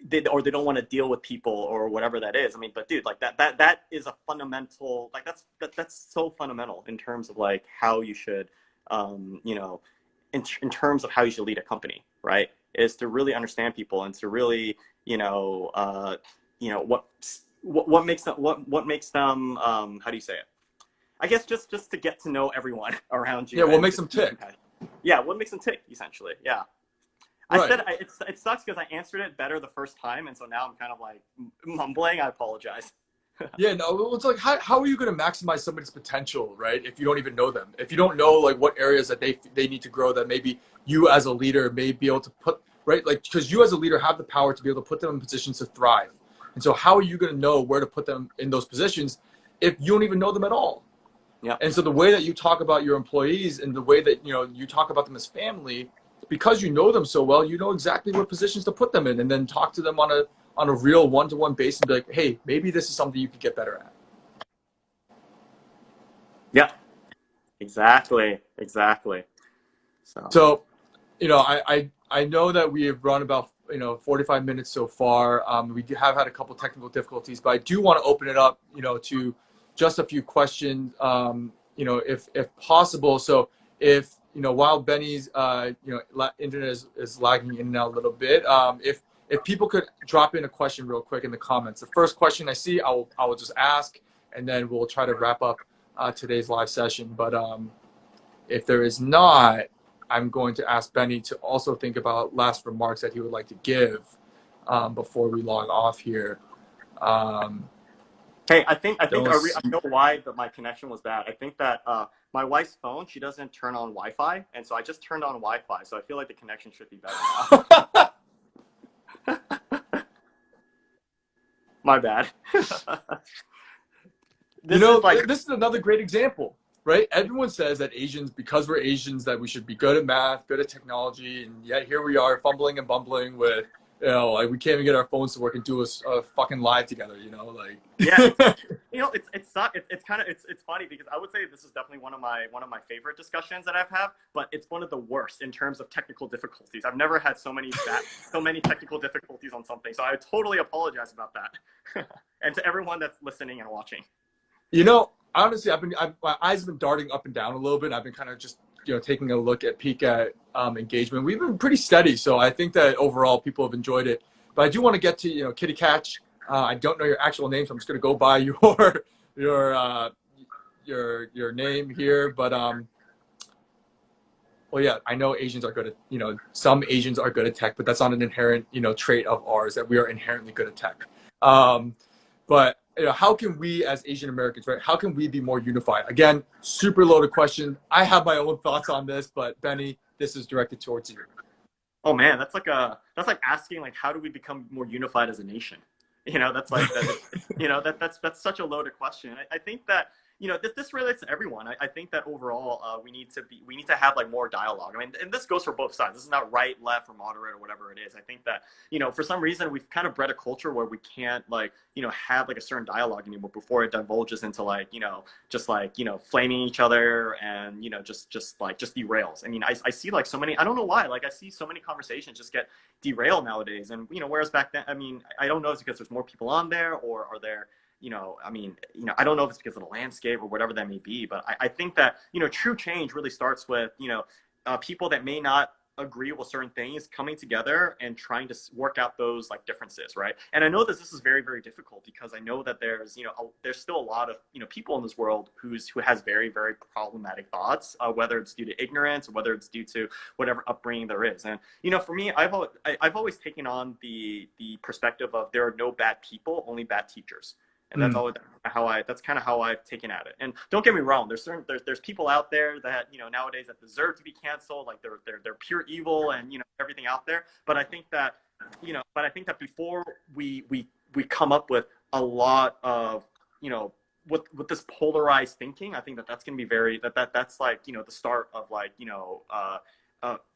they don't want to deal with people or whatever that is. I mean, but dude, like, that is a fundamental, like, that's so fundamental in terms of, like, how you should, you know, in terms of how you should lead a company, right? Is to really understand people and to really, you know, what makes them, how do you say it? I guess just to get to know everyone around you. Yeah, what makes them tick? Yeah, what makes them tick, essentially. Yeah. Right. I said it sucks because I answered it better the first time, and so now I'm kind of, like, mumbling. I apologize. Yeah, no, it's like how are you going to maximize somebody's potential, right? If you don't even know them, if you don't know like what areas that they need to grow, that maybe you as a leader may be able to put right, like because you as a leader have the power to be able to put them in positions to thrive. And so, how are you going to know where to put them in those positions if you don't even know them at all? Yeah. And so, the way that you talk about your employees and the way that you talk about them as family, because you know them so well, you know exactly what positions to put them in, and then talk to them on a real one-to-one basis and be like, hey, maybe this is something you could get better at. Yeah. Exactly. Exactly. So. So, I know that we have run about 45 minutes so far. We have had a couple technical difficulties, but I do want to open it up, to just a few questions, if possible. So if while Benny's internet is lagging in and out a little bit, if people could drop in a question real quick in the comments. The first question I see, I will just ask, and then we'll try to wrap up today's live session. But if there is not, I'm going to ask Benny to also think about last remarks that he would like to give before we log off here. Hey, I know why my connection was bad. I think that my wife's phone, she doesn't turn on Wi-Fi, and so I just turned on Wi-Fi, so I feel like the connection should be better now. My bad. This is another great example, right? Everyone says that Asians, because we're Asians, that we should be good at math, good at technology, and yet here we are fumbling and bumbling with, like we can't even get our phones to work and do a fucking live together, like. Yeah, it's funny because I would say this is definitely one of my favorite discussions that I've had, but it's one of the worst in terms of technical difficulties. I've never had so many technical difficulties on something, so I totally apologize about that, and to everyone that's listening and watching. Honestly, my eyes have been darting up and down a little bit. I've been kind of just taking a peek at engagement. We've been pretty steady, so I think that overall people have enjoyed it. But I do want to get to Kitty Catch. I don't know your actual name, so I'm just going to go by your name here. But well, yeah, I know Asians are good at some Asians are good at tech, but that's not an inherent trait of ours that we are inherently good at tech. But how can we as Asian Americans, right? How can we be more unified? Again, super loaded question. I have my own thoughts on this, but Benny, this is directed towards you. Oh man, that's like asking how do we become more unified as a nation? That's that's such a loaded question. I think that this relates to everyone. I think that overall we need to have more dialogue. I mean, and this goes for both sides. This is not right, left, or moderate or whatever it is. I think that for some reason we've kind of bred a culture where we can't have a certain dialogue anymore before it divulges into flaming each other and just derails. I mean, I see so many. I don't know why. I see so many conversations just get derailed nowadays. And whereas back then, I mean, I don't know if it's because there's more people on there or are there. I don't know if it's because of the landscape or whatever that may be, but I think that, true change really starts with, people that may not agree with certain things coming together and trying to work out those differences, right? And I know that this is very, very difficult because I know that there's, there's still a lot of, people in this world who has very, very problematic thoughts, whether it's due to ignorance or whether it's due to whatever upbringing there is. And, for me, I've always taken on the perspective of there are no bad people, only bad teachers. And that's that's kind of how I've taken at it. And don't get me wrong, there's people out there that nowadays that deserve to be canceled, they're pure evil and everything out there. But I think that before we come up with a lot of with this polarized thinking, I think that's going to be very that's the start of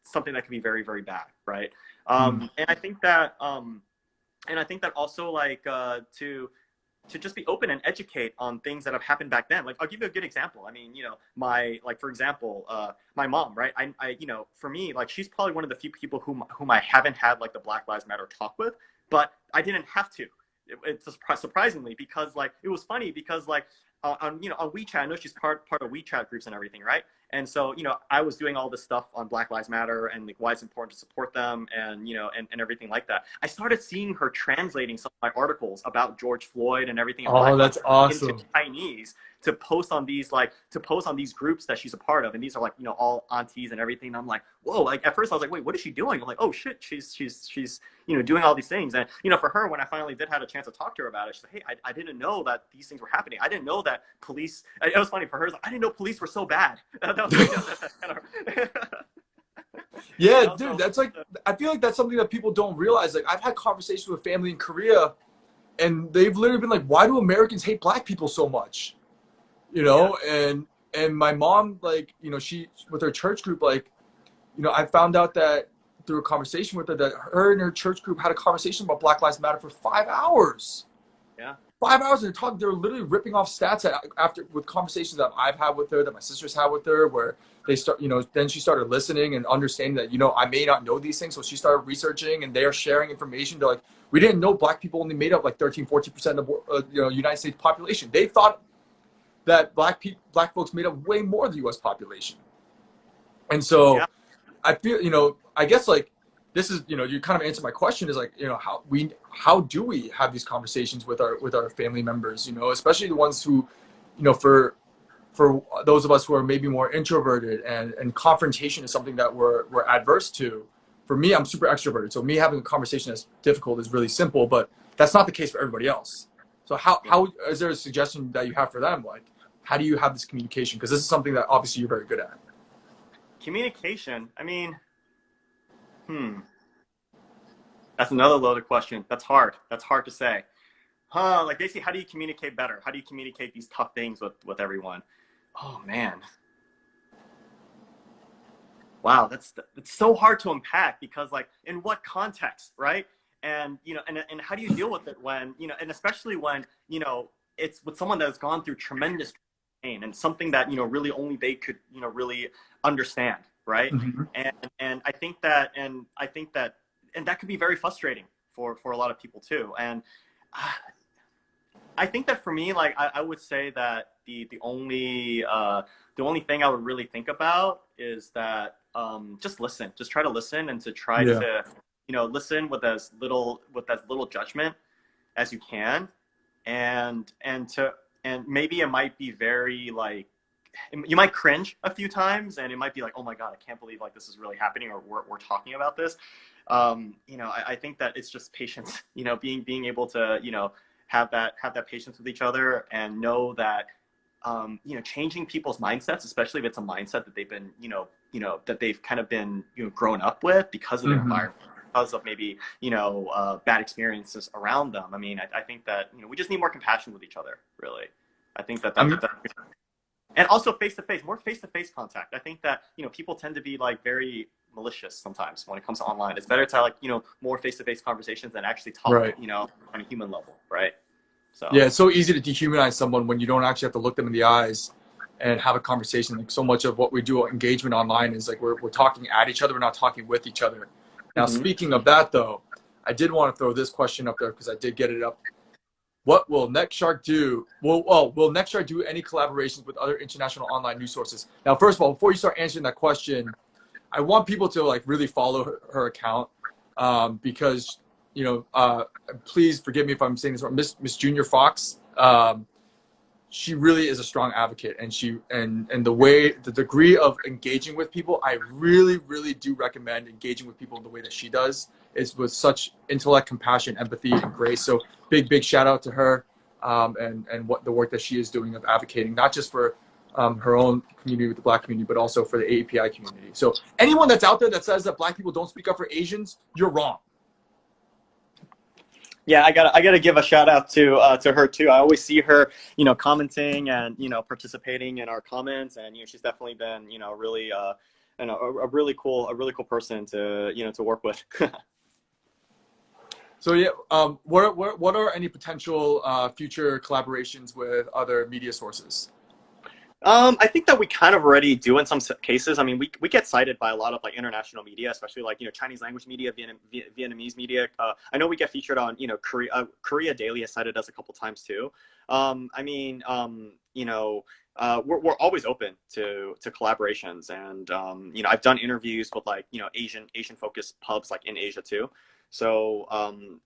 something that can be very, very bad, right? And I think that also to just be open and educate on things that have happened back then. I'll give you a good example. I mean, for example, my mom, right? I for me, she's probably one of the few people whom I haven't had the Black Lives Matter talk with, but I didn't have to. It's surprisingly because it was funny because on WeChat. I know she's part of WeChat groups and everything, right? And so, I was doing all this stuff on Black Lives Matter and like why it's important to support them and, and everything like that. I started seeing her translating some of my articles about George Floyd and everything and Oh, Black that's Lives awesome. into Chinese to post on these groups that she's a part of. And these are like, all aunties and everything. And I'm like, whoa, like at first I was like, wait, what is she doing? I'm like, oh shit, she's doing all these things. And, for her, when I finally did have a chance to talk to her about it, she's like, hey, I didn't know that these things were happening. I didn't know that police, it was funny for her. Like, I didn't know police were so bad. Yeah, dude, that's like, I feel like that's something that people don't realize. Like, I've had conversations with family in Korea, and they've literally been like, why do Americans hate black people so much? And my mom, like, she, with her church group, like, I found out that through a conversation with her, that her and her church group had a conversation about Black Lives Matter for 5 hours. Yeah. 5 hours, and they're literally ripping off stats after with conversations that I've had with her, that my sisters had with her, where they start, then she started listening and understanding that, I may not know these things. So she started researching, and they are sharing information. They're like, we didn't know black people only made up like 13-14% of the United States population. They thought that black folks made up way more of the U.S. population. And so yeah. I feel, I guess like this is, you kind of answer my question is like, how do we have these conversations with our family members, especially the ones who, for those of us who are maybe more introverted, and confrontation is something that we're adverse to. For me, I'm super extroverted. So me having a conversation that's difficult is really simple, but that's not the case for everybody else. So how is there a suggestion that you have for them? Like, how do you have this communication? Because this is something that obviously you're very good at. Communication. I mean, that's another loaded question. That's hard. That's hard to say. Like basically, how do you communicate better? How do you communicate these tough things with everyone? Oh man. Wow, that's so hard to unpack, because like in what context, right? And and how do you deal with it when, and especially when, it's with someone that has gone through tremendous pain and something that, really only they could, really understand, right? Mm-hmm. And I think that that could be very frustrating for a lot of people too. And I think that for me, like I would say that the only thing I would really think about is that just listen, just try to listen, and to try to listen with as little judgment as you can, and maybe it might be very like, you might cringe a few times, and it might be like, oh my god, I can't believe like this is really happening, or we're talking about this. I think that it's just patience, being able to have that patience with each other, and know that changing people's mindsets, especially if it's a mindset that they've been that they've kind of been grown up with because of their environment, because of maybe bad experiences around them. I mean, I think that we just need more compassion with each other, really. I think that and also more face-to-face contact. I think that people tend to be like very malicious sometimes when it comes to online. It's better to have like more face-to-face conversations than actually talk on a human level, right? So yeah, it's so easy to dehumanize someone when you don't actually have to look them in the eyes and have a conversation. Like, so much of what we do engagement online is like we're talking at each other, we're not talking with each other. Now, speaking of that though, I did want to throw this question up there because I did get it up. What will Nextshark do? Will Nextshark do any collaborations with other international online news sources? Now, first of all, before you start answering that question, I want people to like really follow her account, because please forgive me if I'm saying this wrong. Miss Junior Fox, she really is a strong advocate, and the degree of engaging with people, I really, really do recommend engaging with people the way that she does. It's with such intellect, compassion, empathy, and grace. So big shout out to her, and what the work that she is doing of advocating, not just for her own community with the Black community, but also for the API community. So anyone that's out there that says that Black people don't speak up for Asians, you're wrong. Yeah, I gotta give a shout out to her too. I always see her, commenting and participating in our comments, and she's definitely been really a really cool person to work with. So yeah, what are any potential future collaborations with other media sources? I think that we kind of already do in some cases. I mean, we get cited by a lot of like international media, especially like, Chinese language media, Vietnamese media. I know we get featured on, Korea Daily has cited us a couple times too. I mean, we're always open to collaborations, and I've done interviews with like, Asian focused pubs like in Asia too. So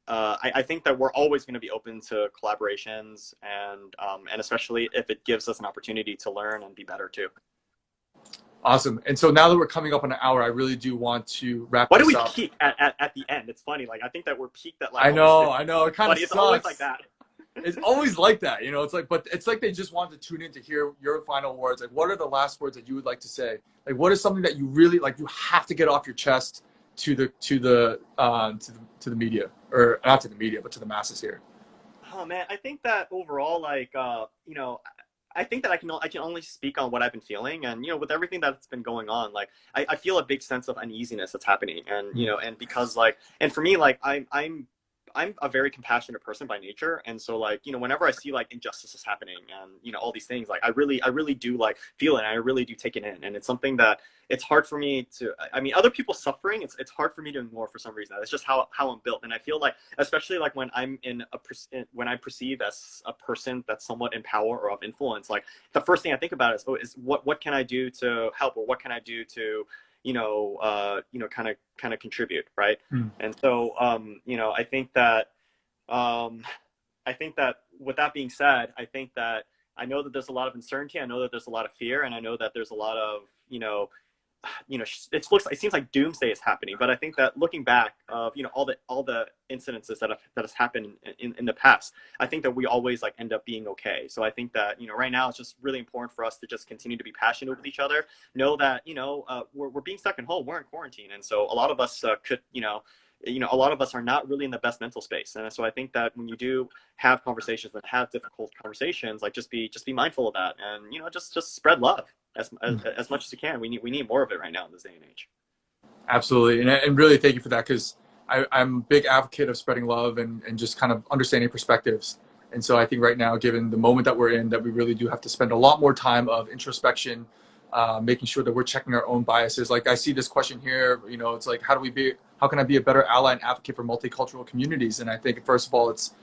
I think that we're always going to be open to collaborations, and especially if it gives us an opportunity to learn and be better too. Awesome. And so now that we're coming up on an hour, I really do want to wrap Why do this we up. peak at the end? It's funny. Like I think that we're peaked at like I know. It kind of but it's sucks. always like that. It's always like that, It's like, but it's like they just wanted to tune in to hear your final words. Like, what are the last words that you would like to say? Like, what is something that you really like? You have to get off your chest to the media, or not to the media, but to the masses here. Oh man, I think that overall, like, I think that I can only speak on what I've been feeling, and with everything that's been going on, like I feel a big sense of uneasiness that's happening, and and because like, and for me, like I'm a very compassionate person by nature, and so like whenever I see like injustices happening and all these things, like I really do like feel it, and I really do take it in, and it's something that it's hard for me to. I mean, other people suffering, it's hard for me to ignore for some reason. It's just how I'm built, and I feel like, especially like when I'm when I'm perceived as a person that's somewhat in power or of influence, like the first thing I think about is what can I do to help, or what can I do to kind of contribute, right? And so, I think that with that being said, I think that I know that there's a lot of uncertainty. I know that there's a lot of fear, and I know that there's a lot of, it seems like doomsday is happening. But I think that looking back of, all the incidences that has happened in the past, I think that we always like end up being okay. So I think that, right now it's just really important for us to just continue to be passionate with each other. Know that, we're being stuck in home. We're in quarantine. And so a lot of us a lot of us are not really in the best mental space. And so I think that when you do have conversations and have difficult conversations, like just be mindful of that, and just spread love as much as you can. We need more of it right now in this day and age. Absolutely. And really thank you for that, because I'm a big advocate of spreading love and just kind of understanding perspectives. And so I think right now, given the moment that we're in, that we really do have to spend a lot more time of introspection, making sure that we're checking our own biases. Like I see this question here, it's like, how can I be a better ally and advocate for multicultural communities? And I think, first of all, it's,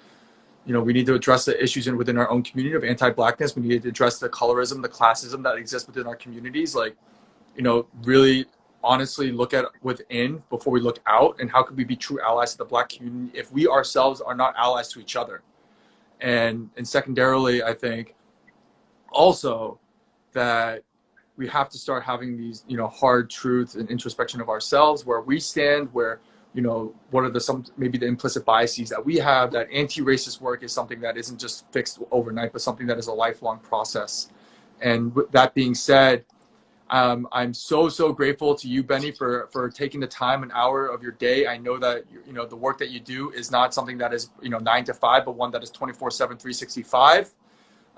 we need to address the issues within our own community of anti-Blackness. We need to address the colorism, the classism that exists within our communities. Like, really honestly look at within before we look out, and how could we be true allies to the Black community if we ourselves are not allies to each other? And secondarily, I think also that we have to start having these, hard truths and introspection of ourselves, where we stand, where, what are maybe the implicit biases that we have, that anti-racist work is something that isn't just fixed overnight, but something that is a lifelong process. And with that being said, I'm so grateful to you, Benny, for taking the time, an hour of your day. I know that, the work that you do is not something that is, 9 to 5, but one that is 24/7, 365.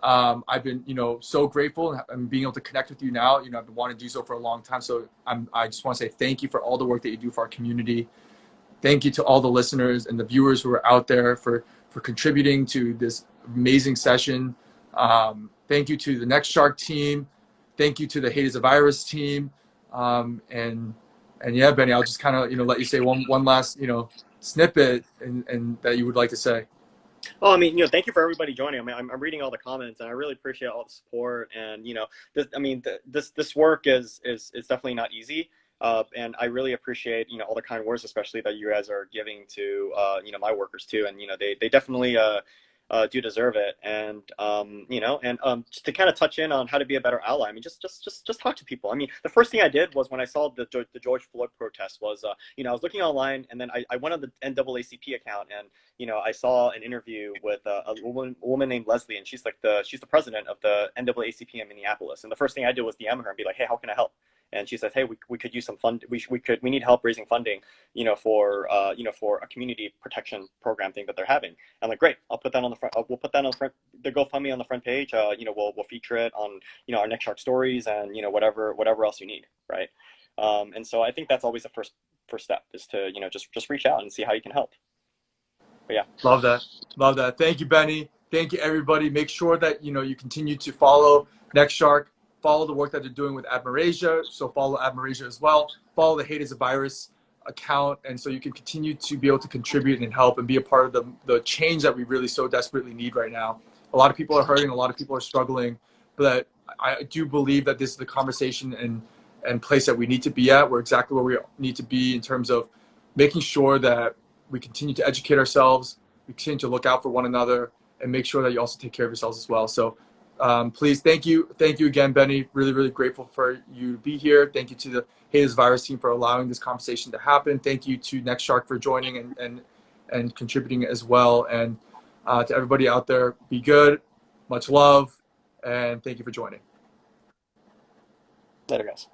I've been, so grateful, and being able to connect with you now. I've been wanting to do so for a long time. So I just want to say thank you for all the work that you do for our community. Thank you to all the listeners and the viewers who are out there for contributing to this amazing session. Thank you to the Nextshark team. Thank you to the HATEISAVIRUS team. And yeah, Benny, I'll just kind of, let you say one last, snippet and that you would like to say. Well, I mean, thank you for everybody joining. I mean, I'm reading all the comments, and I really appreciate all the support. And this work is definitely not easy. And I really appreciate all the kind words, especially that you guys are giving to my workers too. And they definitely do deserve it. And just to kind of touch in on how to be a better ally. I mean, just talk to people. I mean, the first thing I did was, when I saw the George Floyd protest, was I was looking online, and then I went on the NAACP account, and I saw an interview with a woman named Leslie, and she's the president of the NAACP in Minneapolis. And the first thing I did was DM her and be like, hey, how can I help? And she said, hey, we could use some fund. We need help raising funding, for a community protection program thing that they're having. I'm like, great, I'll put that on the front. We'll put that on the front, the GoFundMe on the front page. We'll feature it on, our Nextshark stories, and, whatever else you need. Right. And so I think that's always the first step, is to, just reach out and see how you can help. But yeah. Love that. Thank you, Benny. Thank you, everybody. Make sure that, you continue to follow Nextshark. follow the work that they're doing with Admirasia. So follow Admirasia as well. Follow the Hate is a Virus account. And so you can continue to be able to contribute and help and be a part of the change that we really so desperately need right now. A lot of people are hurting. A lot of people are struggling. But I do believe that this is the conversation and place that we need to be at. We're exactly where we need to be in terms of making sure that we continue to educate ourselves, we continue to look out for one another, and make sure that you also take care of yourselves as well. So please, thank you again, Benny. Really, really grateful for you to be here. Thank you to the Hate is a Virus team for allowing this conversation to happen. Thank you to Nextshark for joining and contributing as well. And to everybody out there, be good, much love, and thank you for joining. Later, guys.